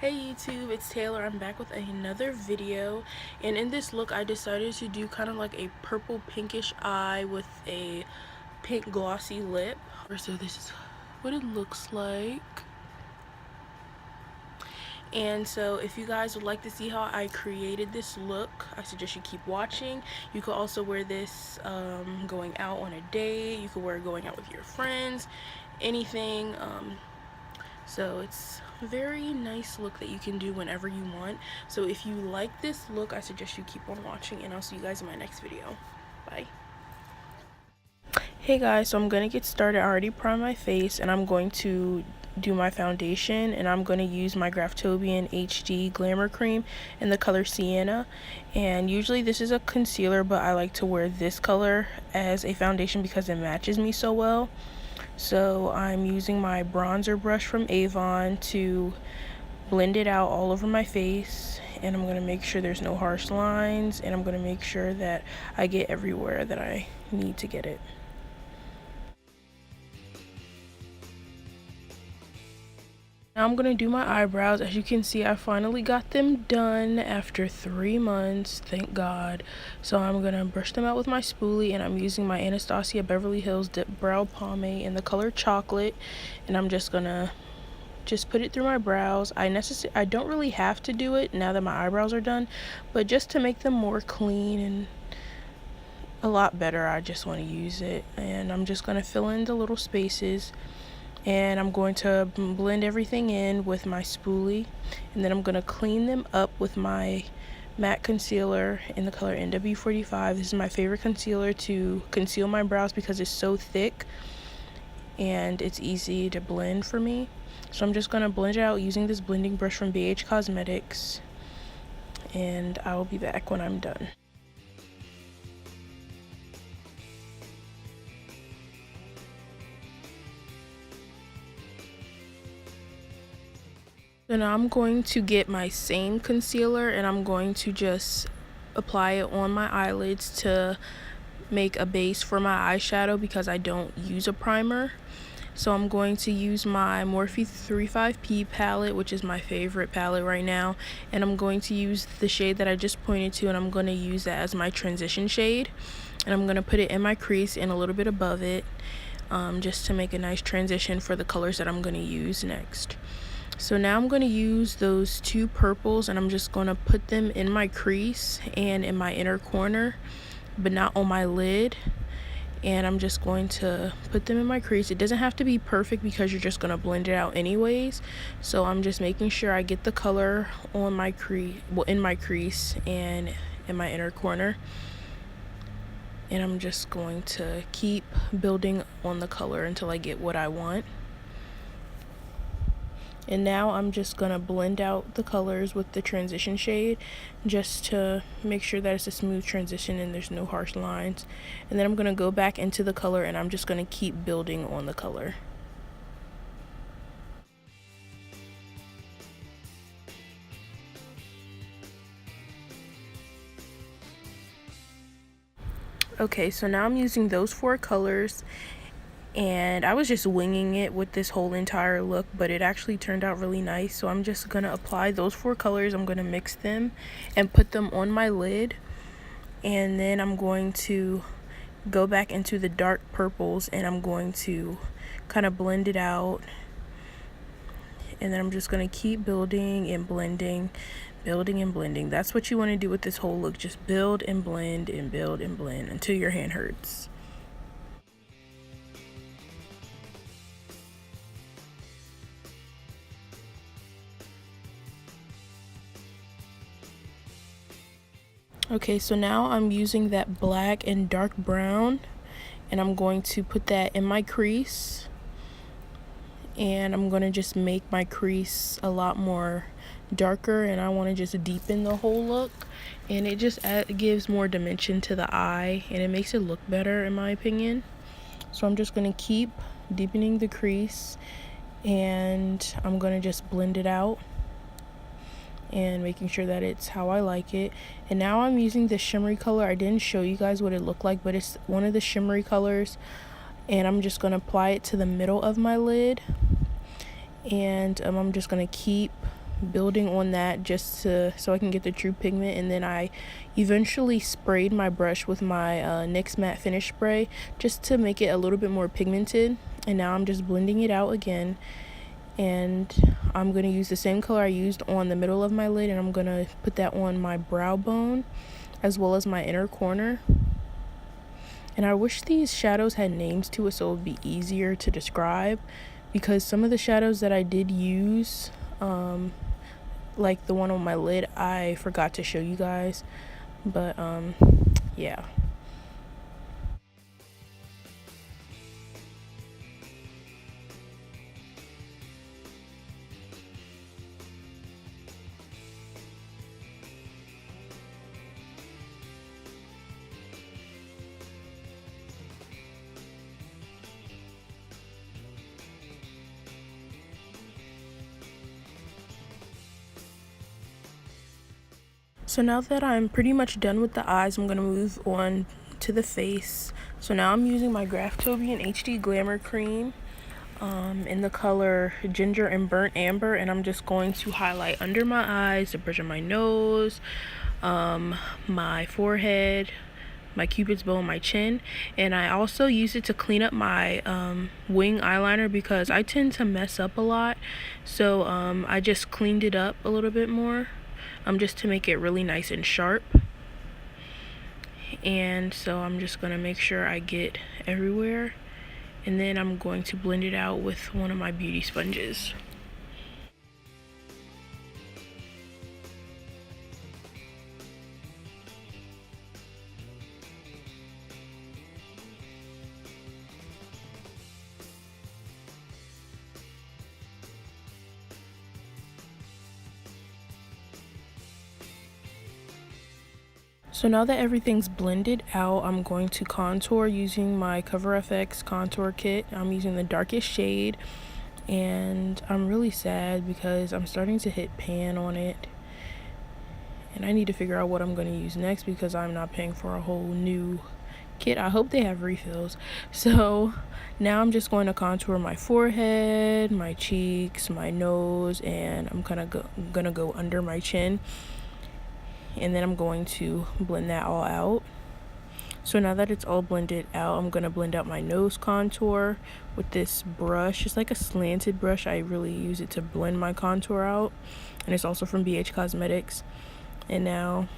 Hey YouTube, it's Taylor. I'm back with another video, and in this look I decided to do kind of like a purple pinkish eye with a pink glossy lip. So this is what it looks like. And so if you guys would like to see how I created this look, I suggest you keep watching. You could also wear this going out on a date. You could wear it going out with your friends, anything. So it's a very nice look that you can do whenever you want. So if you like this look, I suggest you keep on watching, and I'll see you guys in my next video. Bye. Hey guys, so I'm going to get started. I already primed my face, and I'm going to do my foundation, and I'm going to use my Graftobian HD Glamour Cream in the color Sienna. And usually this is a concealer, but I like to wear this color as a foundation because it matches me so well. So I'm using my bronzer brush from Avon to blend it out all over my face, and I'm going to make sure there's no harsh lines, and I'm going to make sure that I get everywhere that I need to get it. Now I'm going to do my eyebrows. As you can see, I finally got them done after 3 months, thank God. So I'm going to brush them out with my spoolie, and I'm using my Anastasia Beverly Hills Dip Brow Pomade in the color Chocolate, and I'm just going to put it through my brows. I don't really have to do it now that my eyebrows are done, but just to make them more clean and a lot better, I just want to use it. And I'm just going to fill in the little spaces, and I'm going to blend everything in with my spoolie, and then I'm going to clean them up with my matte concealer in the color NW45. This is my favorite concealer to conceal my brows because it's so thick and it's easy to blend for me. So I'm just going to blend it out using this blending brush from BH Cosmetics, and I will be back when I'm done. So now I'm going to get my same concealer, and I'm going to just apply it on my eyelids to make a base for my eyeshadow because I don't use a primer. So I'm going to use my Morphe 35P palette, which is my favorite palette right now, and I'm going to use the shade that I just pointed to, and I'm going to use that as my transition shade, and I'm going to put it in my crease and a little bit above it, just to make a nice transition for the colors that I'm going to use next. So now I'm going to use those two purples, and I'm just going to put them in my crease and in my inner corner, but not on my lid. And I'm just going to put them in my crease. It doesn't have to be perfect because you're just going to blend it out anyways. So I'm just making sure I get the color on my in my crease and in my inner corner. And I'm just going to keep building on the color until I get what I want. And now I'm just going to blend out the colors with the transition shade just to make sure that it's a smooth transition and there's no harsh lines. And then I'm going to go back into the color, and I'm just going to keep building on the color. Okay, so now I'm using those 4 colors, and I was just winging it with this whole entire look, but it actually turned out really nice. So I'm just going to apply those 4 colors. I'm going to mix them and put them on my lid, and then I'm going to go back into the dark purples, and I'm going to kind of blend it out, and then I'm just going to keep building and blending, building and blending. That's what you want to do with this whole look. Just build and blend and build and blend until your hand hurts. Okay, so now I'm using that black and dark brown, and I'm going to put that in my crease, and I'm going to just make my crease a lot more darker, and I want to just deepen the whole look, and it just gives more dimension to the eye, and it makes it look better in my opinion. So I'm just going to keep deepening the crease, and I'm going to just blend it out and making sure that it's how I like it. And now I'm using this shimmery color. I didn't show you guys what it looked like, but it's one of the shimmery colors, and I'm just going to apply it to the middle of my lid, and I'm just going to keep building on that just so I can get the true pigment. And then I eventually sprayed my brush with my NYX matte finish spray just to make it a little bit more pigmented. And now I'm just blending it out again, and I'm going to use the same color I used on the middle of my lid, and I'm going to put that on my brow bone as well as my inner corner. And I wish these shadows had names to it so it would be easier to describe, because some of the shadows that I did use, like the one on my lid, I forgot to show you guys. But yeah. So now that I'm pretty much done with the eyes, I'm going to move on to the face. So now I'm using my Graftobian HD Glamour Cream in the color Ginger and Burnt Amber, and I'm just going to highlight under my eyes, the bridge of my nose, my forehead, my cupid's bow, and my chin. And I also use it to clean up my wing eyeliner because I tend to mess up a lot. So I just cleaned it up a little bit more, just to make it really nice and sharp. And so I'm just going to make sure I get everywhere, and then I'm going to blend it out with one of my beauty sponges. So now that everything's blended out, I'm going to contour using my Cover FX contour kit. I'm using the darkest shade, and I'm really sad because I'm starting to hit pan on it, and I need to figure out what I'm going to use next because I'm not paying for a whole new kit. I hope they have refills. So now I'm just going to contour my forehead, my cheeks, my nose, and I'm gonna go under my chin. And then I'm going to blend that all out. So now that it's all blended out, I'm going to blend out my nose contour with this brush. It's like a slanted brush. I really use it to blend my contour out. And it's also from BH Cosmetics. And now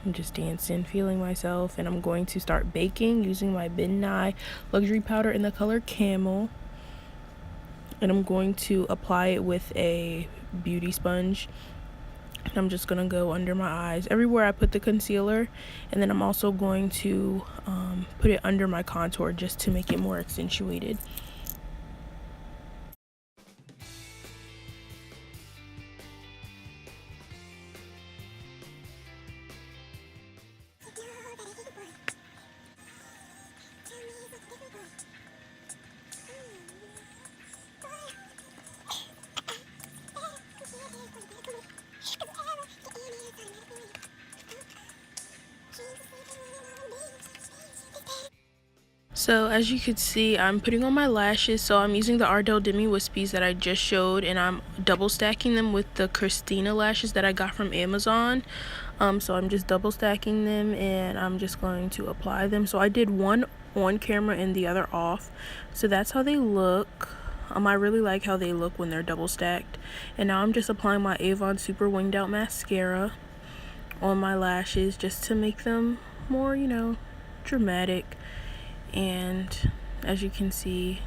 I'm just dancing, feeling myself. And I'm going to start baking using my Ben Nye Luxury Powder in the color Camel. And I'm going to apply it with a beauty sponge. And I'm just going to go under my eyes everywhere I put the concealer, and then I'm also going to put it under my contour just to make it more accentuated. So as you can see, I'm putting on my lashes. So I'm using the Ardell Demi Wispies that I just showed, and I'm double stacking them with the Christina lashes that I got from Amazon. So I'm just double stacking them, and I'm just going to apply them. So I did one on camera and the other off. So that's how they look. I really like how they look when they're double stacked. And now I'm just applying my Avon Super Winged Out Mascara on my lashes just to make them more, dramatic. And as you can see,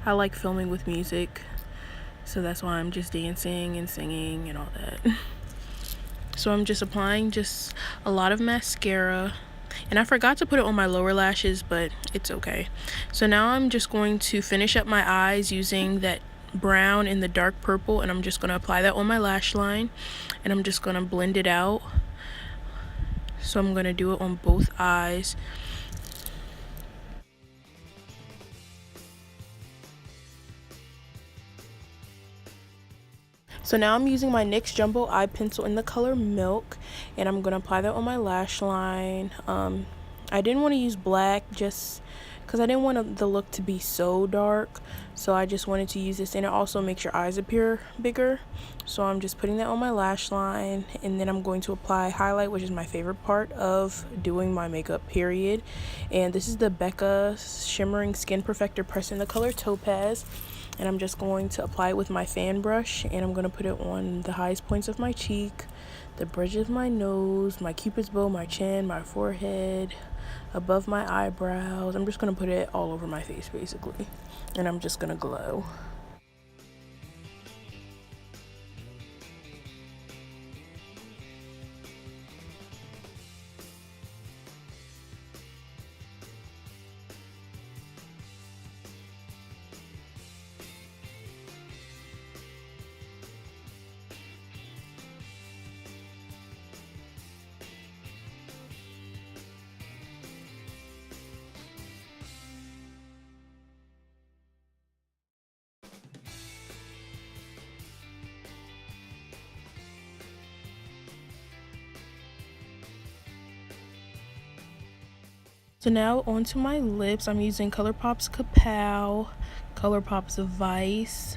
I like filming with music, so that's why I'm just dancing and singing and all that. So I'm just applying just a lot of mascara, and I forgot to put it on my lower lashes, but it's okay. So now I'm just going to finish up my eyes using that brown and the dark purple, and I'm just going to apply that on my lash line, and I'm just going to blend it out. So I'm going to do it on both eyes. So now I'm using my NYX Jumbo Eye Pencil in the color Milk, and I'm going to apply that on my lash line. I didn't want to use black just because I didn't want the look to be so dark, so I just wanted to use this, and it also makes your eyes appear bigger. So I'm just putting that on my lash line, and then I'm going to apply highlight, which is my favorite part of doing my makeup, period. And this is the Becca Shimmering Skin Perfector Pressed in the color Topaz, and I'm just going to apply it with my fan brush, and I'm going to put it on the highest points of my cheek, the bridge of my nose, my cupid's bow, my chin, my forehead, above my eyebrows. I'm just going to put it all over my face basically, and I'm just going to glow. So now onto my lips. I'm using ColourPop's Kapow, ColourPop's Vice.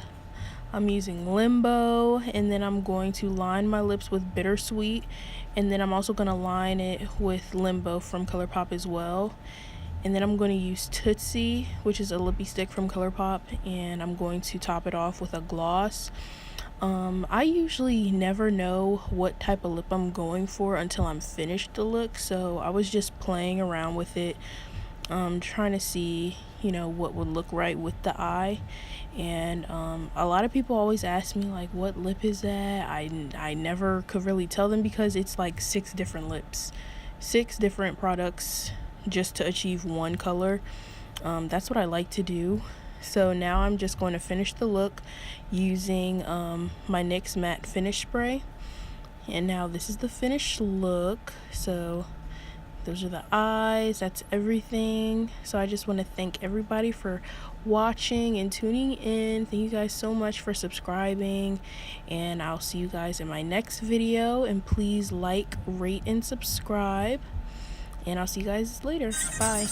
I'm using Limbo, and then I'm going to line my lips with Bittersweet, and then I'm also going to line it with Limbo from ColourPop as well. And then I'm going to use Tootsie, which is a lippy stick from ColourPop, and I'm going to top it off with a gloss. I usually never know what type of lip I'm going for until I'm finished the look, so I was just playing around with it, trying to see, what would look right with the eye. And a lot of people always ask me, like, what lip is that? I never could really tell them, because it's like 6 different lips, 6 different products just to achieve one color. That's what I like to do. So now I'm just going to finish the look using my NYX matte finish spray. And now this is the finished look. So those are the eyes, that's everything. So I just want to thank everybody for watching and tuning in. Thank you guys so much for subscribing, and I'll see you guys in my next video. And please like, rate, and subscribe, and I'll see you guys later. Bye.